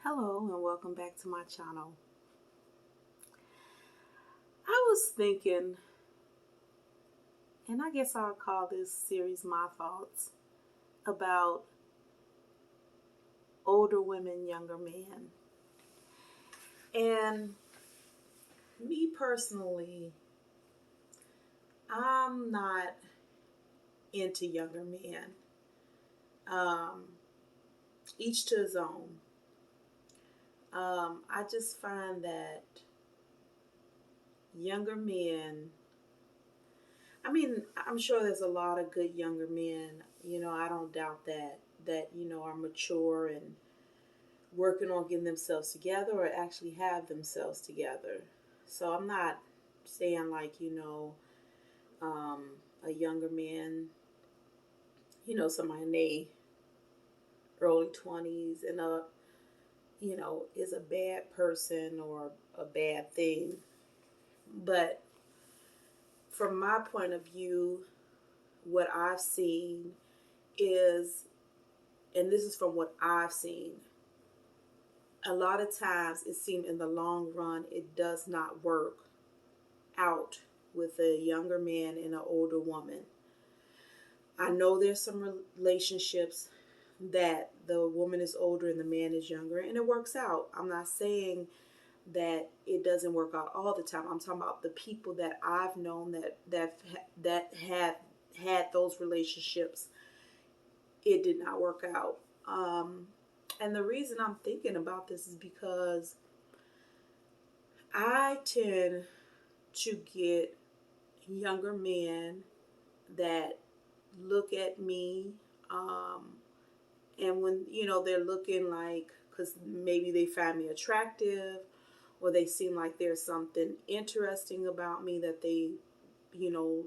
Hello and welcome back to my channel. I was thinking, and I guess I'll call this series My Thoughts about older women, younger men. And me personally, I'm not into younger men. Um, each to his own. I just find that younger men, I'm sure there's a lot of good younger men. I don't doubt that are mature and working on getting themselves together or actually have themselves together. So I'm not saying like, um, a younger man, somebody in their early 20s and up, is a bad person or a bad thing. But from my point of view, what I've seen is, and this is from what I've seen, a lot of times it seems in the long run it does not work out with a younger man and an older woman. I know there's some relationships that the woman is older and the man is younger and it works out. I'm not saying that it doesn't work out all the time. I'm talking about the people that I've known that had those relationships. It did not work out. And the reason I'm thinking about this is because I tend to get younger men that look at me, um, and when they're looking like, because maybe they find me attractive or they seem like there's something interesting about me that they you know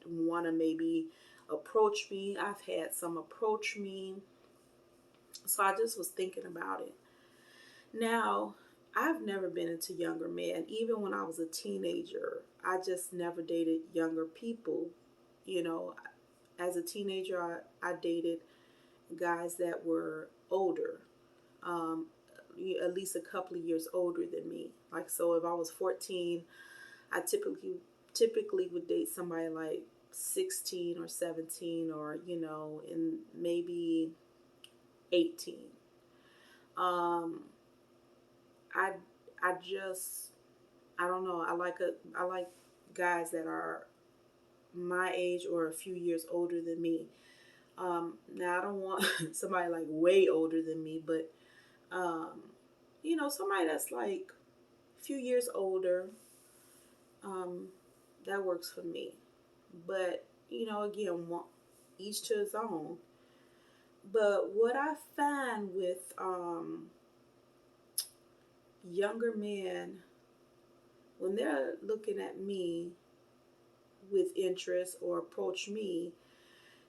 want to maybe approach me. I've had some approach me, so I just was thinking about it. Now, I've never been into younger men. Even when I was a teenager, I just never dated younger people. You know, as a teenager, I dated guys that were older, um, at least a couple of years older than me. Like, so if I was 14, I typically would date somebody like 16 or 17 or, and maybe 18. Um, I I just I don't know. I like guys that are my age or a few years older than me. Now I don't want somebody like way older than me, but um, somebody that's like a few years older, um, that works for me. But again, each to his own. But what I find with younger men, when they're looking at me with interest or approach me,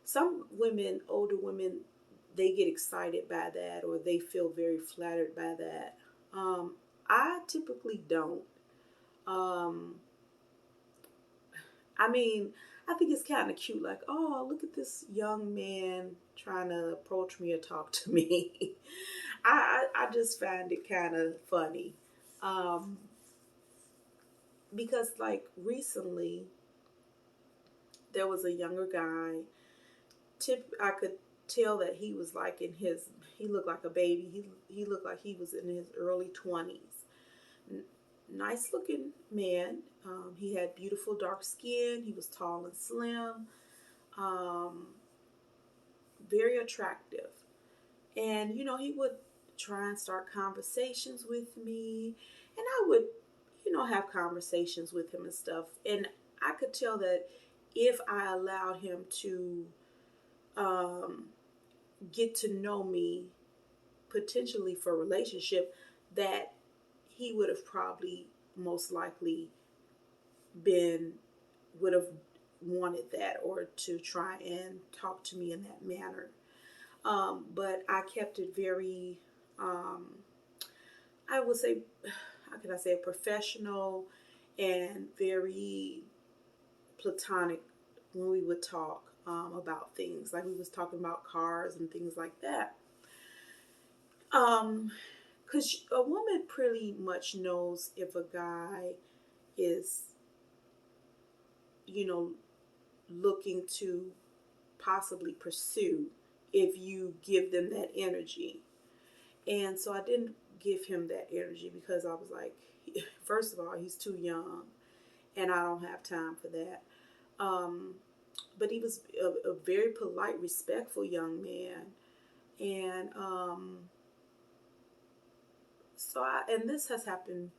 some women, older women, they get excited by that or they feel very flattered by that. I typically don't. Um, I mean, I think it's kind of cute, like, oh, look at this young man trying to approach me or talk to me. I just find it kind of funny. Um, because, like, recently, there was a younger guy. I could tell that he was like he looked like a baby. He looked like he was in his early 20s. Nice looking man. He had beautiful dark skin. He was tall and slim. Um, very attractive. And he would try and start conversations with me, and I would have conversations with him and stuff. And I could tell that if I allowed him to um, get to know me potentially for a relationship, that he would have probably most likely been would have wanted that or to try and talk to me in that manner. But I kept it very, um, I would say, how can I say it, professional and very platonic when we would talk about things. Like we was talking about cars and things like that. Um, because a woman pretty much knows if a guy is, you know, looking to possibly pursue if you give them that energy. And so I didn't give him that energy because I was like, first of all, he's too young and I don't have time for that. Um, but he was a very polite, respectful young man. And and this has happened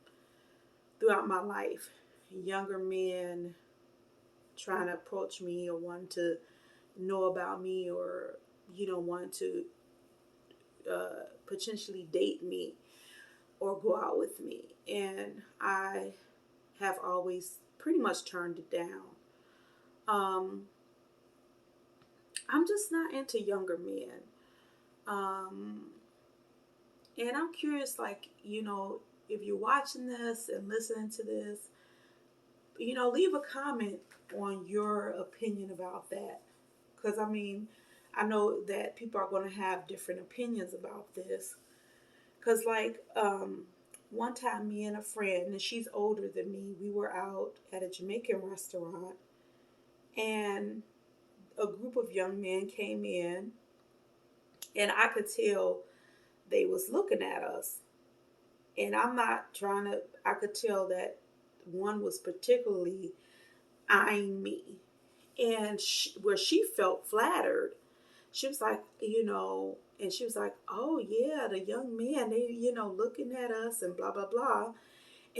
throughout my life. Younger men trying to approach me or wanting to know about me or, want to potentially date me or go out with me. And I have always pretty much turned it down. Um, I'm just not into younger men. Um, and I'm curious, like, if you're watching this and listening to this, leave a comment on your opinion about that. Because, I mean, I know that people are going to have different opinions about this. Because, like, one time me and a friend, and she's older than me, we were out at a Jamaican restaurant, and a group of young men came in, and I could tell they was looking at us. And I'm not trying to, I could tell that one was particularly eyeing me. And where she felt flattered, she was like, and she was like, oh yeah, the young man, they, looking at us and blah, blah, blah.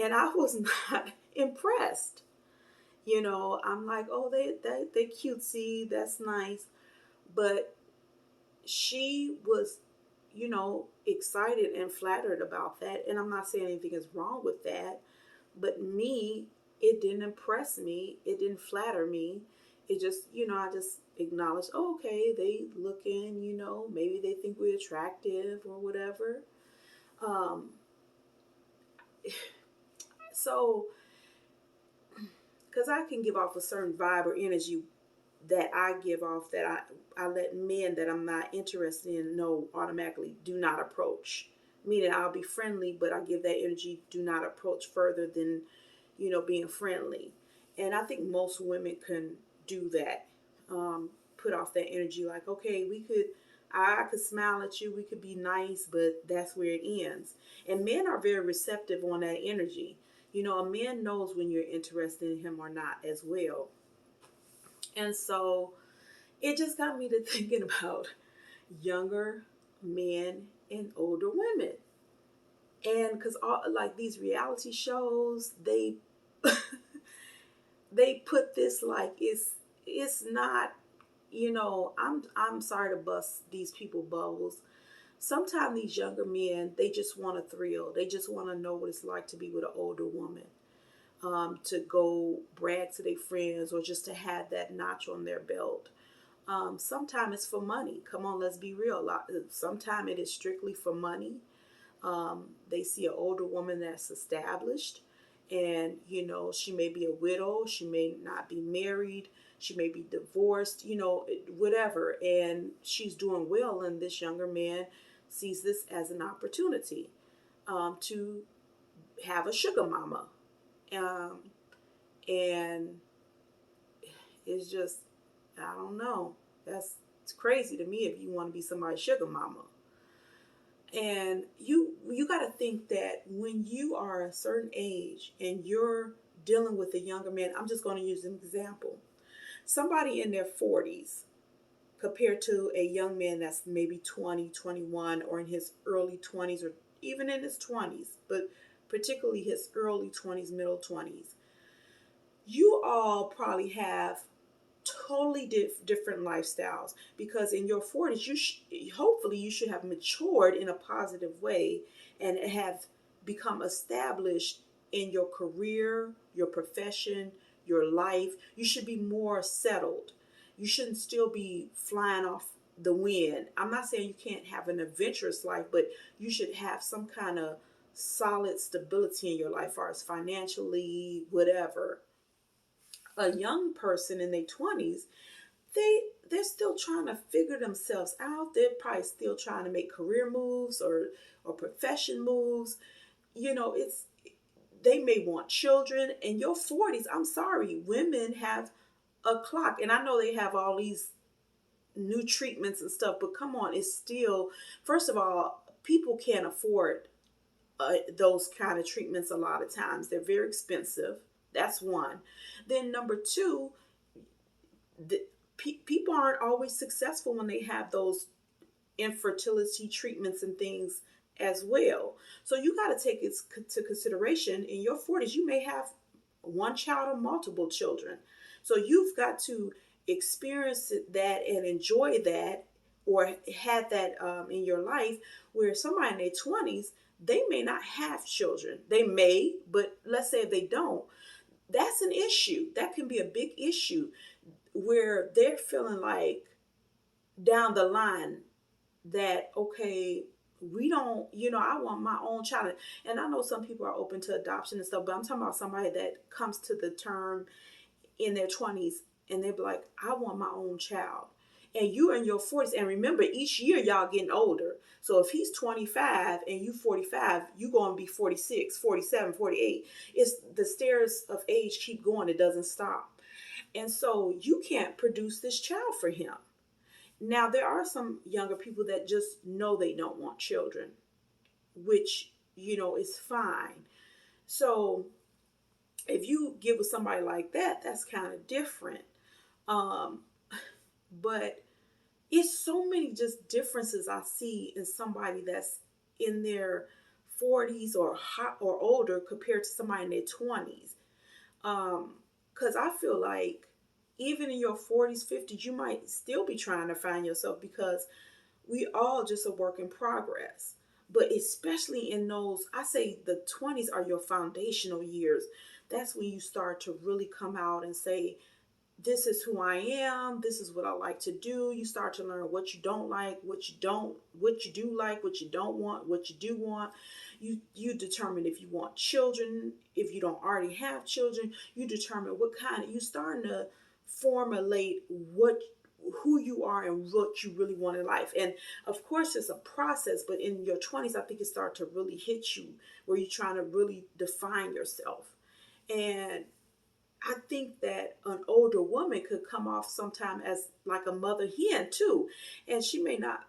And I was not impressed. I'm like, oh, they cutesy, that's nice. But she was, excited and flattered about that. And I'm not saying anything is wrong with that. But me, it didn't impress me. It didn't flatter me. It just, I just acknowledged, oh, okay, they looking, maybe they think we're attractive or whatever. Um, so, because I can give off a certain vibe or energy that I give off that I let men that I'm not interested in know automatically do not approach. Meaning I'll be friendly, but I give that energy do not approach further than, being friendly. And I think most women can do that. Put off that energy like, okay, I could smile at you, we could be nice, but that's where it ends. And men are very receptive on that energy. A man knows when you're interested in him or not as well. And so it just got me to thinking about younger men and older women. And because all like these reality shows, they put this like it's not, I'm sorry to bust these people bubbles. Sometimes these younger men, they just want a thrill. They just want to know what it's like to be with an older woman. To go brag to their friends or just to have that notch on their belt. Sometimes it's for money. Come on, let's be real. Sometimes it is strictly for money. They see an older woman that's established, and she may be a widow, she may not be married, she may be divorced, whatever, and she's doing well, and this younger man sees this as an opportunity to have a sugar mama. Um, and it's just, I don't know. It's crazy to me if you want to be somebody's sugar mama. And you got to think that when you are a certain age and you're dealing with a younger man, I'm just going to use an example. Somebody in their 40s compared to a young man that's maybe 20, 21, or in his early 20s, or even in his 20s, but particularly his early 20s, middle 20s. You all probably have totally different lifestyles because in your 40s hopefully you should have matured in a positive way and have become established in your career, your profession, your life. You should be more settled. You shouldn't still be flying off the wind. I'm not saying you can't have an adventurous life, but you should have some kind of solid stability in your life, as far as financially, whatever. A young person in their 20s, they they're still trying to figure themselves out. They're probably still trying to make career moves or profession moves. It's they may want children. In your 40s, I'm sorry, women have a clock. And I know they have all these new treatments and stuff, but come on, it's still, first of all, people can't afford those kind of treatments a lot of times. They're very expensive. That's one. Then number two, the, people aren't always successful when they have those infertility treatments and things as well. So you got to take it to consideration. In your 40s, you may have one child or multiple children. So you've got to experience that and enjoy that, or had that in your life, where somebody in their 20s, they may not have children. They may, but let's say if they don't, that's an issue. That can be a big issue where they're feeling like down the line that, okay, we don't, I want my own child. And I know some people are open to adoption and stuff, but I'm talking about somebody that comes to the term in their 20s and they're like, I want my own child. And you're in your 40s. And remember, each year y'all getting older. So if he's 25 and you 45, you're going to be 46, 47, 48. It's the stairs of age keep going. It doesn't stop. And so you can't produce this child for him. Now, there are some younger people that just know they don't want children, which, is fine. So if you get with somebody like that, that's kind of different. But it's so many just differences I see in somebody that's in their 40s or older compared to somebody in their 20s. Because I feel like even in your 40s, 50s, you might still be trying to find yourself, because we all just a work in progress. But especially in those, I say the 20s are your foundational years. That's when you start to really come out and say, this is who I am. This is what I like to do. You start to learn what you don't like, what you do like, what you don't want, what you do want. You determine if you want children. If you don't already have children, you determine you starting to formulate who you are and what you really want in life. And of course it's a process, but in your 20s, I think it starts to really hit you where you're trying to really define yourself. And I think that an older woman could come off sometime as like a mother hen too. And she may not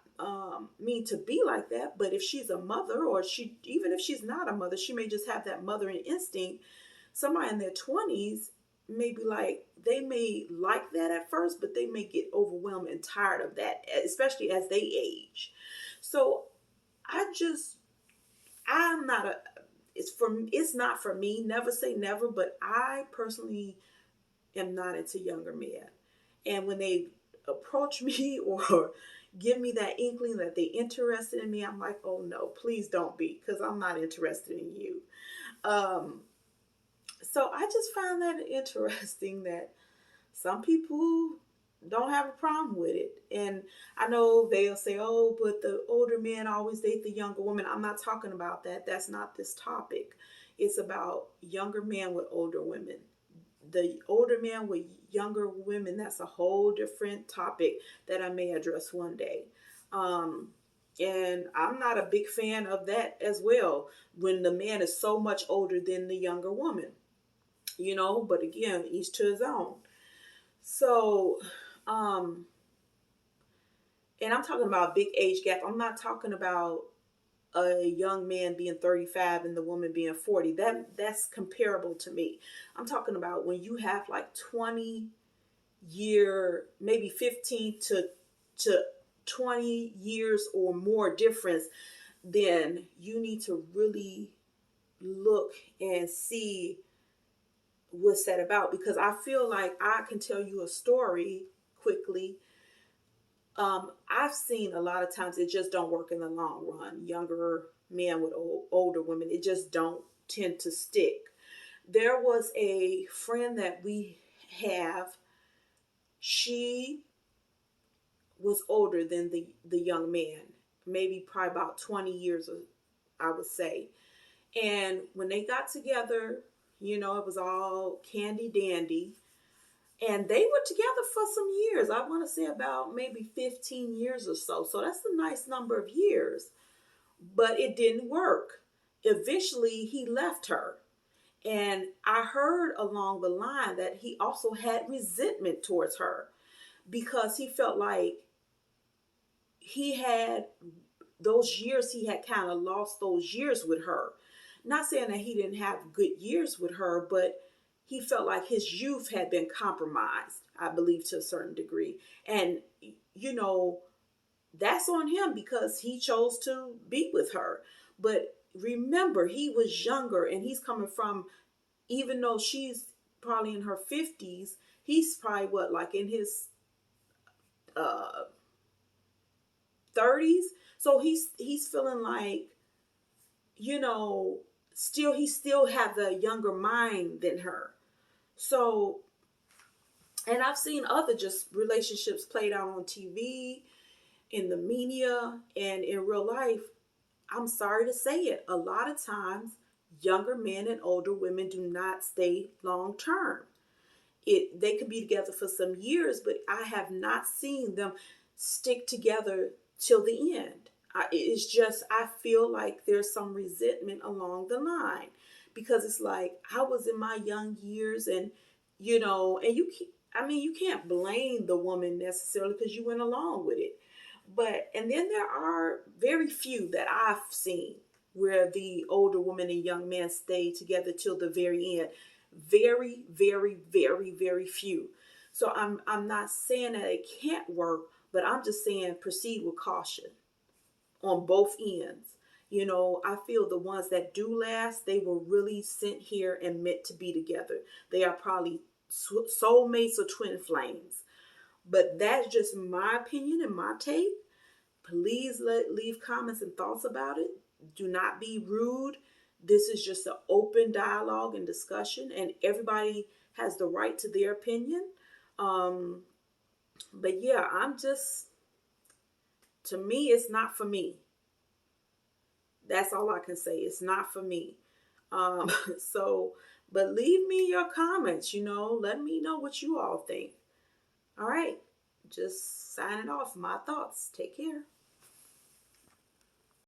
mean to be like that, but if she's a mother, or even if she's not a mother, she may just have that mothering instinct. Somebody in their 20s may be like, they may like that at first, but they may get overwhelmed and tired of that, especially as they age. So I'm not a, it's not for me. Never say never, but I personally am not into younger men. And when they approach me or give me that inkling that they're interested in me, I'm like, oh no, please don't be, because I'm not interested in you. So I just find that interesting that some people don't have a problem with it. And I know they'll say, oh, but the older men always date the younger women. I'm not talking about that. That's not this topic. It's about younger men with older women. The older men with younger women, that's a whole different topic that I may address one day. And I'm not a big fan of that as well, when the man is so much older than the younger woman, but again, each to his own. So, and I'm talking about a big age gap. I'm not talking about a young man being 35 and the woman being 40. That's comparable to me. I'm talking about when you have like 20-year, maybe 15 to 20 years or more difference, then you need to really look and see what's that about. Because I feel like I can tell you a story quickly. I've seen a lot of times it just don't work in the long run. Younger men with older women, it just don't tend to stick. There was a friend that we have. She was older than the young man, maybe probably about 20 years, I would say. And when they got together, it was all candy dandy. And they were together for some years. I want to say about maybe 15 years or so. So that's a nice number of years. But it didn't work. Eventually, he left her. And I heard along the line that he also had resentment towards her because he felt like he had those years, he had kind of lost those years with her. Not saying that he didn't have good years with her, but he felt like his youth had been compromised, I believe, to a certain degree. And, you know, that's on him because he chose to be with her. But remember, he was younger and he's coming from, even though she's probably in her 50s, he's probably what, like in his uh 30s. So he's feeling like, you know, still he still have the younger mind than her. So, and I've seen other just relationships played out on TV, in the media, and in real life. I'm sorry to say it, a lot of times younger men and older women do not stay long term. They could be together for some years, but I have not seen them stick together till the end. It's just, I feel like there's some resentment along the line because it's like I was in my young years, and and I mean, you can't blame the woman necessarily because you went along with it. But and then there are very few that I've seen where the older woman and young man stay together till the very end. Very, very, very, very few. So I'm not saying that it can't work, but I'm just saying proceed with caution on both ends. I feel the ones that do last, they were really sent here and meant to be together. They are probably soulmates or twin flames. But that's just my opinion and my take. Please leave comments and thoughts about it. Do not be rude. This is just an open dialogue and discussion, and everybody has the right to their opinion. Um, but yeah, to me, it's not for me. That's all I can say. It's not for me. Um, so, but leave me your comments, let me know what you all think. All right, just signing off. My thoughts. Take care.